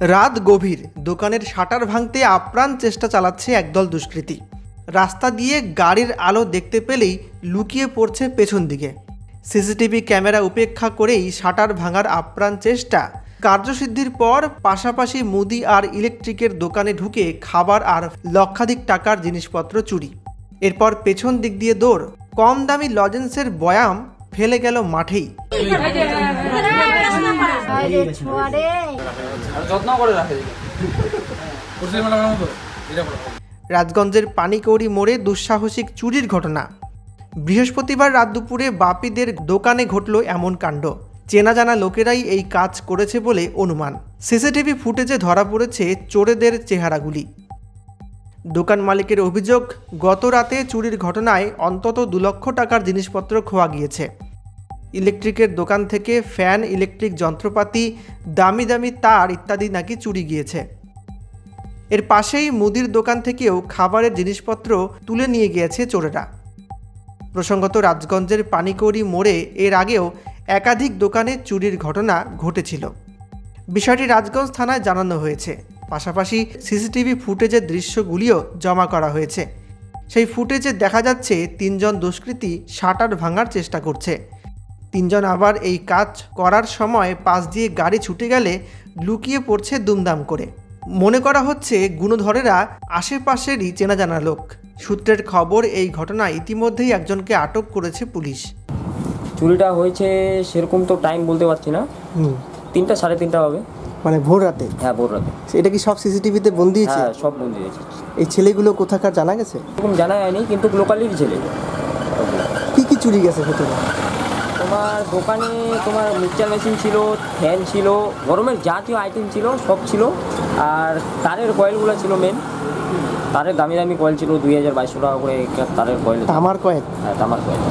রাত গভীর, দোকানের শাটার ভাঙতে আপ্রাণ চেষ্টা চালাচ্ছে একদল দুষ্কৃতী। রাস্তা দিয়ে গাড়ির আলো দেখতে পেলেই লুকিয়ে পড়ছে পেছন দিকে। সিসিটিভি ক্যামেরা উপেক্ষা করেই শাটার ভাঙার আপ্রাণ চেষ্টা। কার্যসিদ্ধির পর পাশাপাশি মুদি আর ইলেকট্রিকের দোকানে ঢুকে খাবার আর লক্ষাধিক টাকার জিনিসপত্র চুরি। এরপর পেছন দিক দিয়ে দৌড়। কম দামি লজেন্সের বয়াম ফেলে গেল মাঠেই। রাজগঞ্জের পানিকৌড়ি মোড়ে দুঃসাহসিক চুরির ঘটনা। বৃহস্পতিবার রাত দুপুরে বাপিদের দোকানে ঘটল এমন কাণ্ড। চেনা জানা লোকেরাই এই কাজ করেছে বলে অনুমান। সিসিটিভি ফুটেজে ধরা পড়েছে চোরেদের চেহারাগুলি। দোকান মালিকের অভিযোগ, গত রাতে চুরির ঘটনায় অন্তত 2 লক্ষ টাকার জিনিসপত্র খোয়া গিয়েছে। ইলেকট্রিকের দোকান থেকে ফ্যান, ইলেকট্রিক যন্ত্রপাতি, দামি দামি তার ইত্যাদি নাকি চুরি গিয়েছে। এর পাশেই মুদির দোকান থেকেও খাবারের জিনিসপত্র তুলে নিয়ে গিয়েছে চোরেরা। প্রসঙ্গত, রাজগঞ্জের পানিকৌড়ি মোড়ে এর আগেও একাধিক দোকানে চুরির ঘটনা ঘটেছিল। বিষয়টি রাজগঞ্জ থানায় জানানো হয়েছে। পাশাপাশি সিসিটিভি ফুটেজের দৃশ্যগুলিও জমা করা হয়েছে। সেই ফুটেজে দেখা যাচ্ছে 3 জন দুষ্কৃতী শাটার ভাঙার চেষ্টা করছে। 3 জন আবার এই কাজ করার সময় পাশ দিয়ে গাড়ি ছুটে গেলে লুকিয়ে পড়ছে দুমদাম করে। মনে করা হচ্ছে গুণধরেরা আশেপাশেরই চেনা জানা লোক। সূত্রের খবর, এই ঘটনায় ইতিমধ্যেই একজনকে আটক করেছে পুলিশ। চুরিটা হয়েছে সেরকম তো টাইম বলতে পারছি না, 3টা 3:30 হবে। মানে ভোর রাতে? হ্যাঁ, ভোর রাতে। এটা কি সব সিসিটিভিতে বন্দী হয়েছে? হ্যাঁ, সব বন্দী হয়েছে। এই ছেলেগুলো কোথাকার জানা গেছে? এরকম জানা যায়নি, কিন্তু লোকালেরই ছেলে। কি কি চুরি গেছে ভেতরে? তোমার দোকানে তোমার মিক্সচার মেশিন ছিল, ফ্যান ছিল, গরমের জাতীয় আইটেম ছিল, সব ছিল। আর তারের কয়েলগুলো ছিল মেন। তারের দামি দামি কয়েল ছিল, 2200 টাকা করে তারের কয়েল। তামার কয়েল? হ্যাঁ, তামার কয়েল।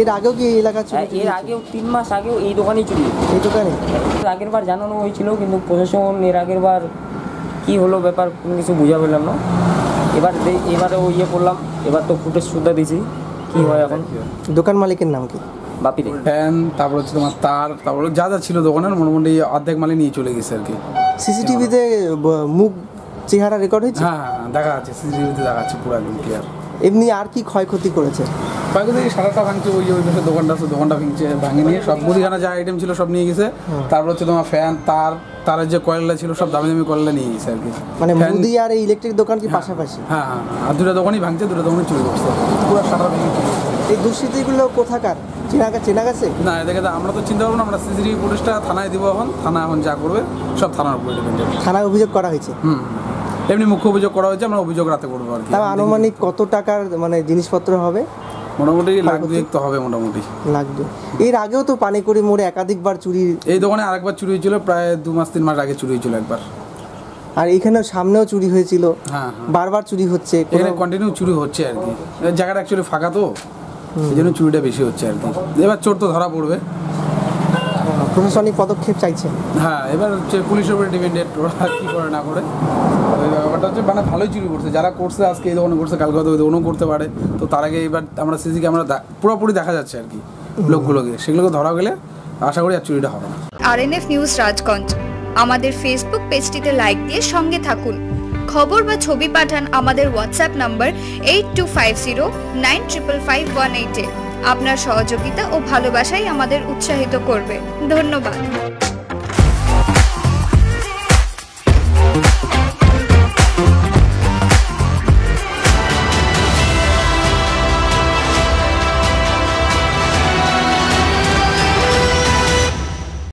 এর আগেও কি এই এলাকা চুরি? এর আগেও 3 মাস আগেও এই দোকানেই চুরি। এই দোকানে? আগের বার জানানো হয়েছিল, কিন্তু প্রশাসন এর আগের বার কী হলো ব্যাপার কিছু বুঝা পেলাম না। এবারেও করলাম, এবার তো ফুটেজ সুদ্ধা দিয়েছি, কী হয় এখন। দোকান মালিকের নাম কি? বাপি। ফ্যান, তারপর হচ্ছে তোমার তার, তারপর যা যা ছিল দোকানের মোটামুটি অর্ধেক মালে নিয়ে চলে গেছে আর কি। সিসিটিভিতে মুখ চেহারা রেকর্ড হয়েছে? হ্যাঁ, দেখা যাচ্ছে, সিসিটিভিতে দেখা যাচ্ছে পুরো একদম ক্লিয়ার। এমনি আর কি ক্ষয়ক্ষতি করেছে? ক্ষয়ক্ষতি সারাটা ভাঙছে, ওই পাশে দোকানটা আছে, দোকানটা ভাঙে নিয়ে সব মুদিখানা যা আইটেম ছিল সব নিয়ে গেছে। তারপর হচ্ছে তোমার ফ্যান, তারের যে কয়েলটা ছিল সব দামি দামি কয়েলটা নিয়ে গেছে আর কি। মানে মুদি আর এই ইলেকট্রিক দোকান কি পাশাপাশি? হ্যাঁ, আর 2টা দোকানই ভাঙছে, 2টা দোকানই চুরি করছে, পুরো সারা ভেঙে চুরি করছে। এই দুষ্কৃতিগুলো কোথাকার চেনা গেছে? না, দেখে আমরা তো চিন্তা করবো না, আমরা সিসিটিভি ফুটেজটা থানায় দিব। থানা এখন যা করবে সব থানার উপরে ডিপেন্ডেন্ট। থানায় অভিযোগ করা হয়েছে? এমনি মুখ্য অভিযোগ করা হয়েছে, আমরা অভিযোগ রাতে করবো আর কি। তাও আনুমানিক কত টাকার মানে জিনিসপত্র হবে? মোটামুটি 1 লাখ 2 তো হবে মোটামুটি। 1 লাখ 2। এর আগেও তো পানিকৌড়ি মোড়ে একাধিকবার চুরি। এই দোকানে আরেকবার চুরি হয়েছিল, প্রায় 2 মাস 3 মাস আগে চুরি হয়েছিল একবার। আর এখানেও সামনেও চুরি হয়েছিল। হ্যাঁ, বারবার চুরি হচ্ছে, এখানে কন্টিনিউ চুরি হচ্ছে আর কি। জায়গাটা অ্যাকচুয়ালি ফাঁকা, তো এই জন্য চুরিটা বেশি হচ্ছে আর কি। এবার চোর তো ধরা পড়বে। প্রশাসনিক পদক্ষেপ চাইছে? হ্যাঁ, এবার হচ্ছে পুলিশের উপরে ডিপেন্ডেন্ট, ওরা কী করে না করে। ওই ব্যাপারটা হচ্ছে মানে ভালোই চুরি করছে, যারা করছে আজকে এই দোকানে করছে, কালকে হয়তো ওই দোকানেও করতে পারে। তো তার আগে এবার আমরা সিসি ক্যামেরা পুরোপুরি দেখা যাচ্ছে আর কি লোকগুলোকে, সেগুলোকে ধরা গেলে আশা করি আর চুরিটা হবে না। RNF নিউজ রাজগঞ্জ আমাদের ফেসবুক পেজটিতে লাইক দিয়ে সঙ্গে থাকুন। খবর বা ছবি পাঠান আমাদের হোয়াটসঅ্যাপ নাম্বার 8250955518 আপনার সহযোগিতা ও ভালোবাসাই আমাদের উৎসাহিত করবে। ধন্যবাদ।